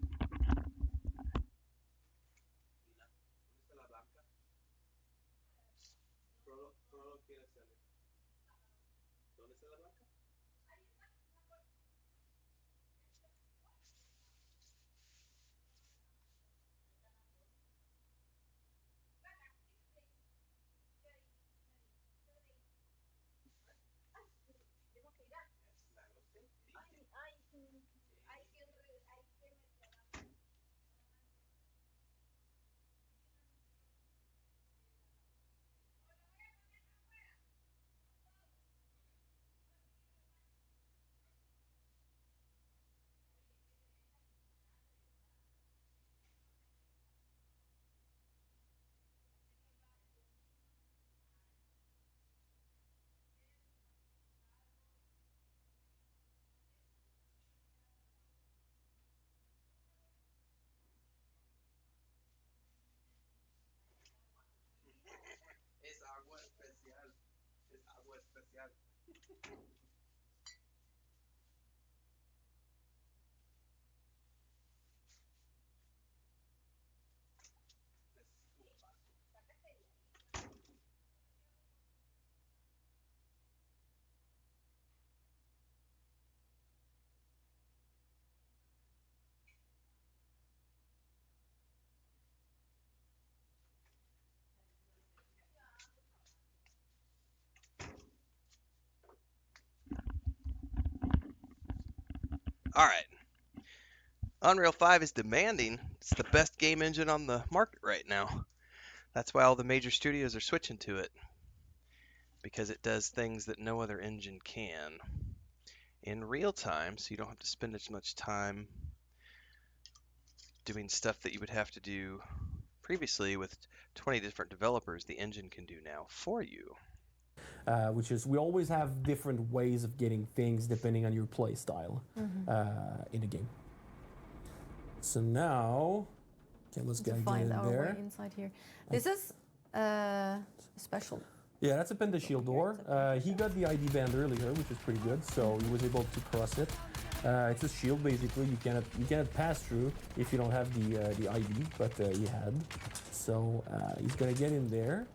All right. Unreal 5 is demanding. It's the best game engine on the market right now. That's why all the major studios are switching to it, because it does things that no other engine can in real time, so you don't have to spend as much time doing stuff that you would have to do previously with 20 different developers. The engine can do now for you. Which is we always have different ways of getting things depending on your play style in the game. So now, okay, let's To get find in our way there. inside here. This is special. Yeah, that's a Penta Shield door. He got the ID band earlier, which is pretty good, so he was able to cross it. It's a shield basically. You cannot pass through if you don't have the ID, but he had. So he's gonna get in there.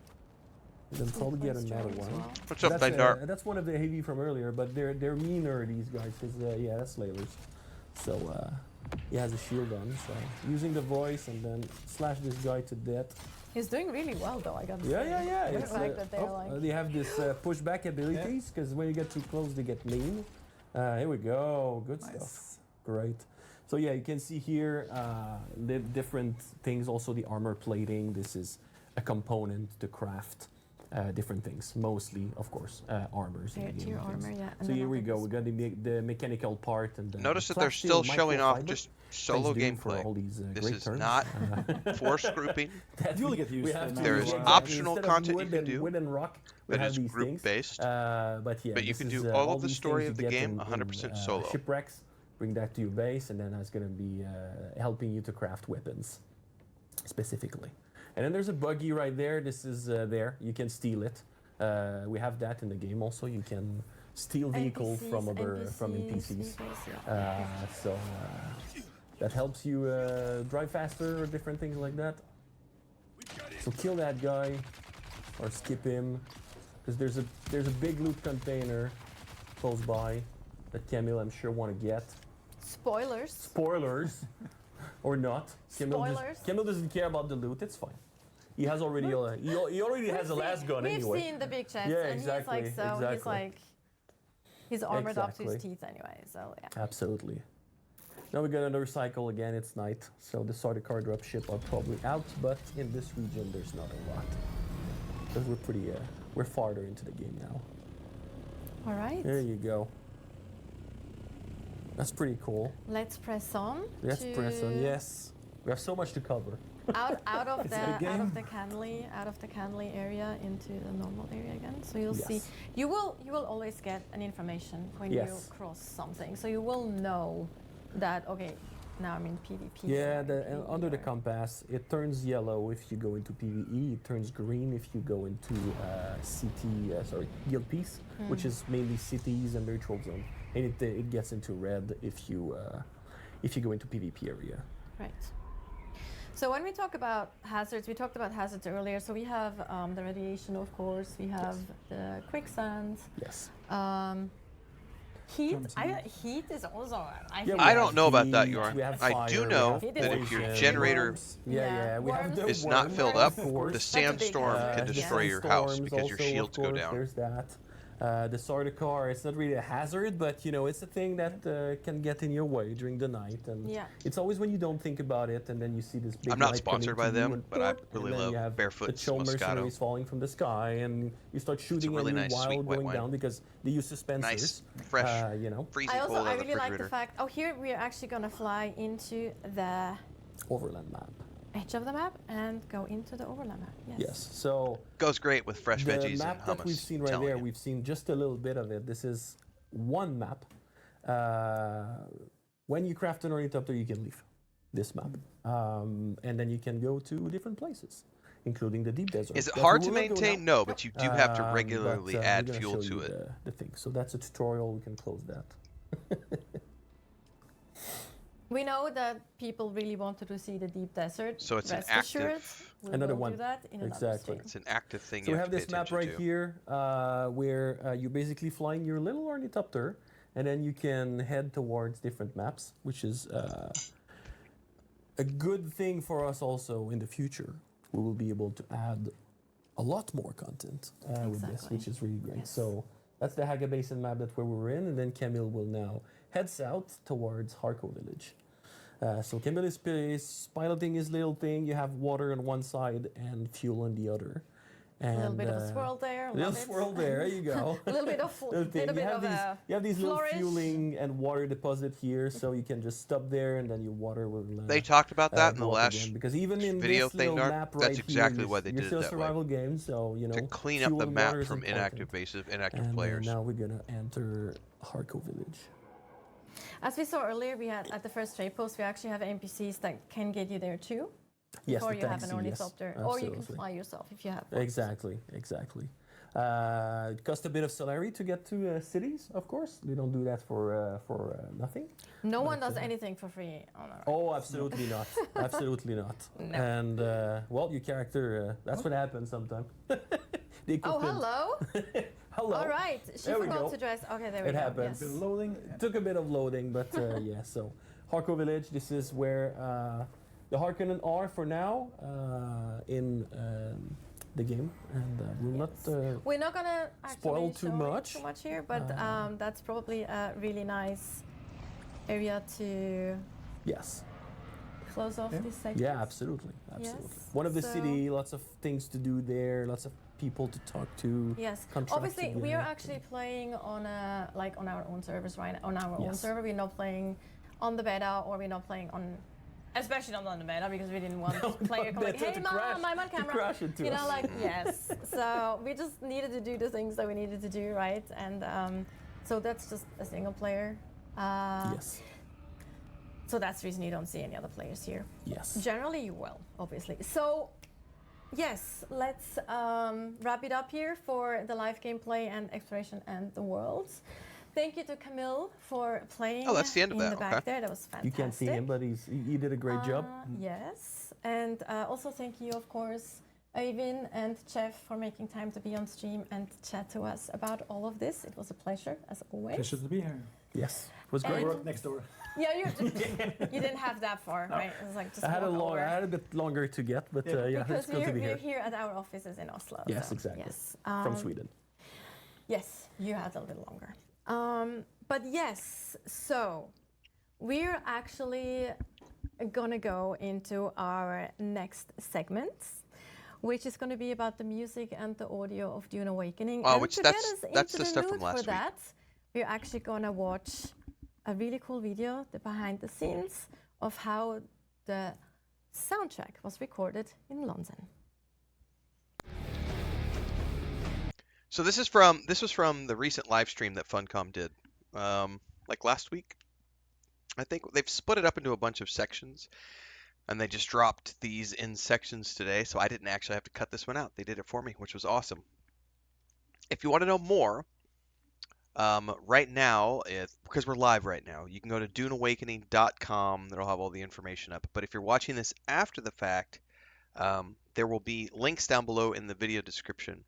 And then probably get another one. What's up, That's, Bendar? that's one of the heavy from earlier, but they're meaner, these guys, because yeah, that's slayers. So he has a shield on, so using the voice and then slash this guy to death. He's doing really well, though. I got to Yeah, say. yeah, yeah. I It's, like that they're like. they have this pushback abilities, because when you get too close, they get mean. Here we go. Good stuff. Nice. Great. So yeah, you can see here the different things. Also the armor plating. This is a component to craft different things. Mostly, of course, armors. In the game Tier and things. armor, yeah. So here we go. We got the mechanical part and Notice the that they're flat steel still showing off microfiber. just Thanks, solo Dune, for gameplay. all these This great is terms. not force grouping. That You'll we- get used we to have it to now. There use is it. optional Instead of content you wood can and- do Wood and rock. We that have is these group things. based. But yeah, But you this can is, do all of the these story things of the you get game in, 100% solo. Shipwrecks, bring that to your base, and then that's going to be helping you to craft weapons specifically. And then there's a buggy right there. This is there. You can steal it. We have that in the game also. You can steal vehicle from NPCs. So that helps you drive faster or different things like that. So kill that guy or skip him, because there's a big loot container close by that Camille, I'm sure, want to get. Spoilers. Spoilers or not. Spoilers. Camille doesn't care about the loot. It's fine. He has already he already has a last gun We've anyway. seen the big chest, Yeah, and exactly, he's like, so he's like, he's armored up to his Exactly. teeth anyway. So yeah. Absolutely. Now we got another cycle again. It's night, so the starter car drop ship are probably out, but in this region there's not a lot because we're pretty we're farther into the game now. All right. There you go. That's pretty cool. Let's press on. Let's press on. Yes, we have so much to cover. Out of It's the a big game. out of the Canley area into the normal area again. So you'll see. Yes. You will always get an information when you Yes. cross something. So you will know that okay, now I'm in PvP. Yeah, or and PvE under the or- compass, it turns yellow if you go into PvE. It turns green if you go into guild peace, which is mainly cities and neutral zone, and it gets into red if you go into PvP area. Right. So when we talk about hazards, we talked about hazards earlier. So we have the radiation, of course. We have the quicksand. Yes. Heat. Crimson. Heat is also. Yeah, think we I have don't know about that, heat, Jorn. we have I fire, do we know have that if your poison, generator Worms. Yeah, we have worms. the is not worms, filled of up, course. the That's a big sandstorm hazard, can yeah. destroy your house Sandstorms because your also, of shields go course, down. There's that. The starter car, it's not really a hazard, but you know, it's a thing that can get in your way during the night. And Yeah. it's always when you don't think about it, and then you see this big I'm not light coming sponsored to by you them, and but I boop, really and then love you have Barefoot the chill Moscato. mercenaries falling from the sky, and you start shooting really at you nice, while sweet white going wine. down because they use suspensors. Nice, fresh, You know, freezing I also cold I out of the really like the refrigerator. fact. Oh, here we are actually gonna fly into the overland map. edge of the map and go into the overland map. Yes. Yes. So Goes great with fresh the veggies map and that hummus. we've seen right telling there, you. we've seen just a little bit of it. This is one map. When you craft an ornithopter, you can leave this map, and then you can go to different places, including the deep desert. Is it that hard we to will not go maintain? now. No, but you do have to But, regularly we're add gonna fuel show to you it. The thing. So that's a tutorial. We can close that. We know that people really wanted to see the deep desert. So it's an Rest assured, active- we Another will one. do that in another Exactly. stream. It's an active thing. So you we have have to pay this map attention right to. here where you're basically flying your little ornithopter, and then you can head towards different maps, which is a good thing for us also in the future. We will be able to add a lot more content with this, Exactly. which is really great. Yes. So that's the Haga Basin map. That's where we were in, and then Camille will now head south towards Harko Village. So Campbell is piloting his little thing. You have water on one side and fuel on the other. A little And bit of a swirl there. little Love it. swirl there. You go. A little bit of Little thing. little bit of a You have these little flourish. fueling and water deposit here, so you can just stop there, and then your water will They talked about that in the go up last again. Because even in video this thing, little Dark. map right That's exactly here, why they you're did still it a that way. survival game, so you To know clean up fuel the and map water is from important. inactive And players. now we're gonna enter Harco Village. As we saw earlier, we had at the first trade post, we actually have NPCs that can get you there too. Yes, Before the you have an taxi, yes, ornithopter, or you can absolutely. fly yourself if you have one. Exactly. It costs a bit of salary to get to cities, of course. We don't do that for nothing. No one does anything for free on our. Oh, absolutely not. Absolutely not. No. And well, your character, that's what happens sometimes. The Oh, equipment. hello. Hello. All right. She There we forgot go. to dress. Okay, there we It go. happens. Yes. Loading. It took a bit of loading, but yeah. So, Harco Village. This is where the Harkonnen are for now in the game, and we'll not. We're not gonna actually spoil too show much. too much here, but that's probably a really nice area to Yes. close off Yeah. this segment. Yeah, absolutely. Absolutely. Yes, One of the so- city, lots of things to do there, lots of people to talk to. Yes, contract obviously we are together. actually playing on on our own servers, right? On our own Yes. server, we're not playing on the beta, or we're not playing on, especially not on the beta, because we didn't want player come like, That's hey to crash- mom, I'm on to camera. crash into You know, us. like yes. So we just needed to do the things that we needed to do, right? And so that's just a single player. Yes. So that's the reason you don't see any other players here. Yes. Generally, you will, obviously. So, yes, let's wrap it up here for the live gameplay and exploration and the worlds. Thank you to Camille for playing. Oh, that's the end of in that, the back okay. there. That was fantastic. You can't see him, but he did a great job. Yes, and also thank you, of course, Øyvind and Jeff, for making time to be on stream and chat to us about all of this. It was a pleasure, as always. Pleasure to be here. Yes, it was And- great. I work next door. Yeah, you didn't have that far, right? It was like just I had walk over. I had a bit longer to get, but yeah, Because it's good to be we're here. here at our offices in Oslo. Yes, so, exactly. Yes, From Sweden. Yes, you had a little bit longer. But yes, so we're actually gonna go into our next segment, which is going to be about the music and the audio of Dune Awakening. Oh, and which to that's- get us that's into the the stuff mood from last for week. that, we're actually gonna watch a really cool video, the behind the scenes of how the soundtrack was recorded in London. So this was from the recent live stream that Funcom did, like last week. I think they've split it up into a bunch of sections, and they just dropped these in sections today. So I didn't actually have to cut this one out. They did it for me, which was awesome. If you want to know more, right now, because we're live right now, you can go to duneawakening.com. That'll have all the information up. But if you're watching this after the fact, there will be links down below in the video description,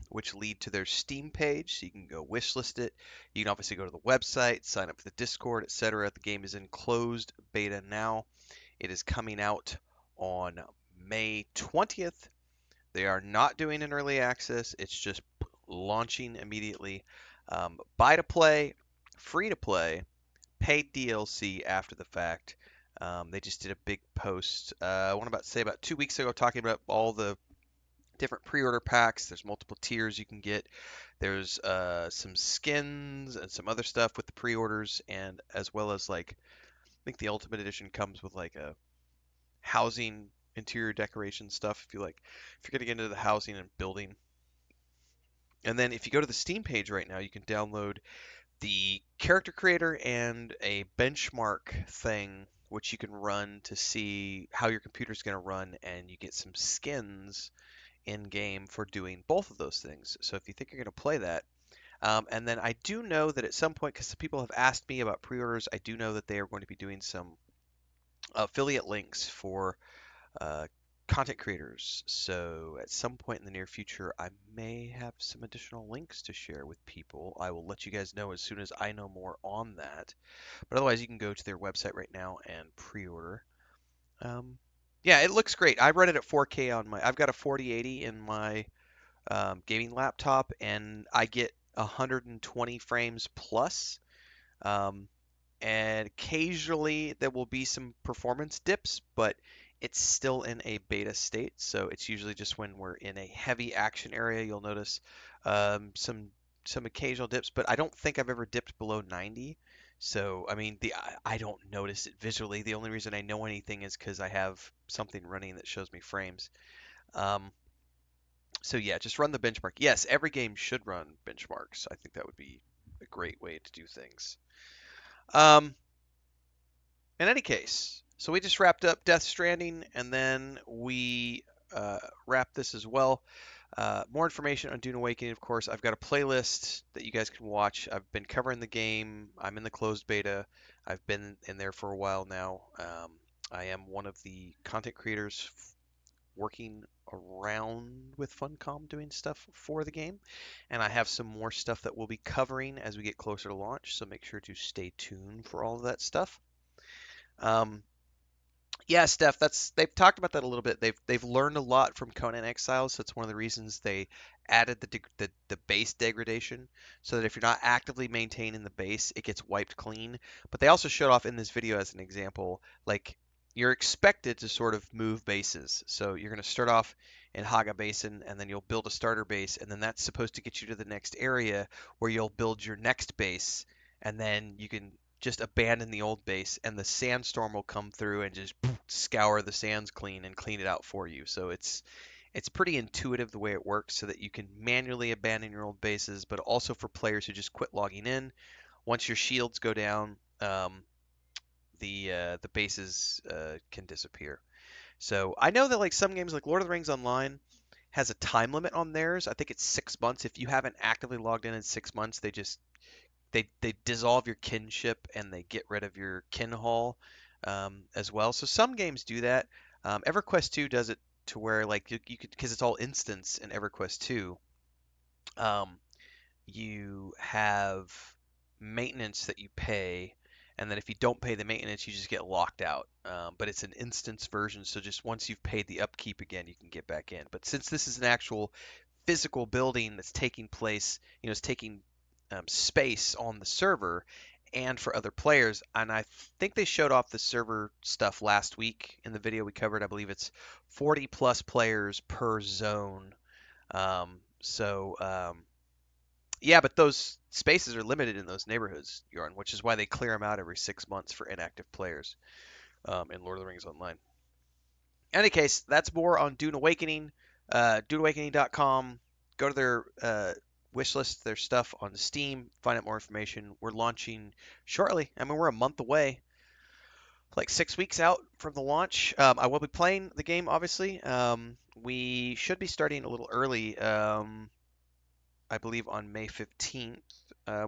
which lead to their Steam page, so you can go wishlist it. You can obviously go to the website, sign up for the Discord, etc. The game is in closed beta now. It is coming out on May 20th. They are not doing an early access. It's just launching immediately. Buy to play, free to play, paid DLC after the fact. They just did a big post, I want to say about 2 weeks ago, talking about all the different pre-order packs. There's multiple tiers you can get. There's some skins and some other stuff with the pre-orders, and as well as like I think the Ultimate Edition comes with like a housing interior decoration stuff if you're gonna get into the housing and building. And then if you go to the Steam page right now, you can download the character creator and a benchmark thing which you can run to see how your computer's going to run, and you get some skins in game for doing both of those things. So if you think you're going to play that, and then I do know that at some point, because people have asked me about pre-orders, I do know that they are going to be doing some affiliate links for content creators. So at some point in the near future, I may have some additional links to share with people. I will let you guys know as soon as I know more on that. But otherwise, you can go to their website right now and pre-order. Yeah, it looks great. I run it at 4K on I've got a 4080 in my gaming laptop, and I get 120 frames plus. and occasionally there will be some performance dips, but it's still in a beta state. So it's usually just when we're in a heavy action area, you'll notice some occasional dips, but I don't think I've ever dipped below 90. So I mean, I don't notice it visually. The only reason I know anything is because I have something running that shows me frames. Um, so yeah, just run the benchmark. Yes, every game should run benchmarks. I think that would be a great way to do things. Um, in any case, so we just wrapped up Death Stranding, and then we wrap this as well. More information on Dune Awakening, of course. I've got a playlist that you guys can watch. I've been covering the game. I'm in the closed beta. I've been in there for a while now. I am one of the content creators working around with Funcom doing stuff for the game. And I have some more stuff that we'll be covering as we get closer to launch, so make sure to stay tuned for all of that stuff. Um, yeah, Steph, they've talked about that a little bit. They've learned a lot from Conan Exiles. So it's one of the reasons they added the base degradation, so that if you're not actively maintaining the base, it gets wiped clean. But they also showed off in this video as an example, like you're expected to sort of move bases. So you're going to start off in Haga Basin, and then you'll build a starter base, and then that's supposed to get you to the next area where you'll build your next base, and then you can just abandon the old base, and the sandstorm will come through and just scour the sands clean and clean it out for you. So it's pretty intuitive the way it works, so that you can manually abandon your old bases, but also for players who just quit logging in. Once your shields go down, the bases can disappear. So I know that like some games like Lord of the Rings Online has a time limit on theirs. I think it's 6 months. If you haven't actively logged in 6 months, they dissolve your kinship and they get rid of your kin hall as well. So some games do that. EverQuest 2 does it to where like you could, because it's all instance in EverQuest 2. Um, you have maintenance that you pay, and then if you don't pay the maintenance, you just get locked out. But it's an instance version, so just once you've paid the upkeep again, you can get back in. But since this is an actual physical building that's taking place, it's taking space on the server and for other players. And I think they showed off the server stuff last week in the video we covered. I believe it's 40 plus players per zone. Yeah, but those spaces are limited in those neighborhoods, Jorn, which is why they clear them out every 6 months for inactive players in Lord of the Rings Online. In any case, that's more on Dune Awakening. DuneAwakening.com. Go to their wish list, their stuff on Steam. Find out more information. We're launching shortly. I mean, we're a month away, like 6 weeks out from the launch. I will be playing the game, obviously. We should be starting a little early. I believe on May 15th,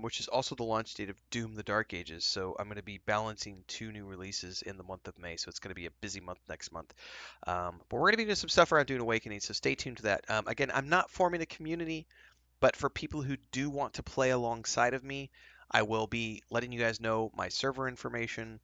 which is also the launch date of Doom: The Dark Ages. So I'm going to be balancing two new releases in the month of May. So it's going to be a busy month next month. But we're going to be doing some stuff around Dune Awakening. So stay tuned to that. Again, I'm not forming a community, but for people who do want to play alongside of me, I will be letting you guys know my server information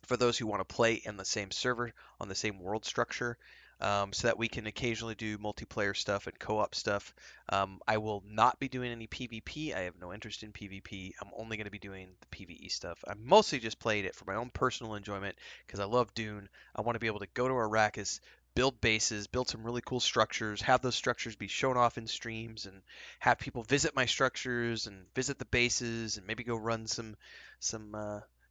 for those who want to play in the same server on the same world structure, so that we can occasionally do multiplayer stuff and co-op stuff. I will not be doing any PvP. I have no interest in PvP. I'm only going to be doing the PvE stuff. I mostly just played it for my own personal enjoyment because I love Dune. I want to be able to go to Arrakis, build bases, build some really cool structures, have those structures be shown off in streams, and have people visit my structures and visit the bases, and maybe go run some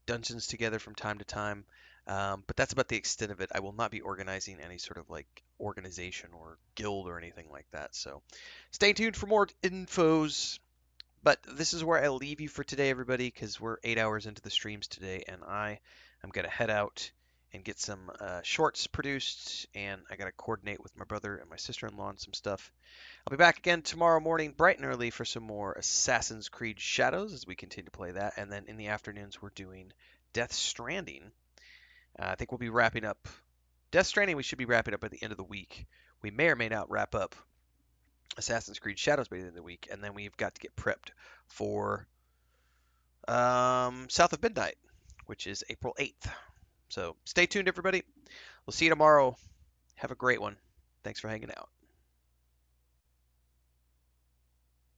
dungeons together from time to time. But that's about the extent of it. I will not be organizing any sort of like organization or guild or anything like that. So stay tuned for more infos. But this is where I leave you for today, everybody, because we're 8 hours into the streams today, and I am going to head out and get some shorts produced, and I got to coordinate with my brother and my sister-in-law on some stuff. I'll be back again tomorrow morning, bright and early, for some more Assassin's Creed Shadows as we continue to play that. And then in the afternoons, we're doing Death Stranding. I think we'll be wrapping up Death Stranding. We should be wrapping up at the end of the week. We may or may not wrap up Assassin's Creed Shadows by the end of the week, and then we've got to get prepped for South of Midnight, which is April 8th. So stay tuned, everybody. We'll see you tomorrow. Have a great one. Thanks for hanging out.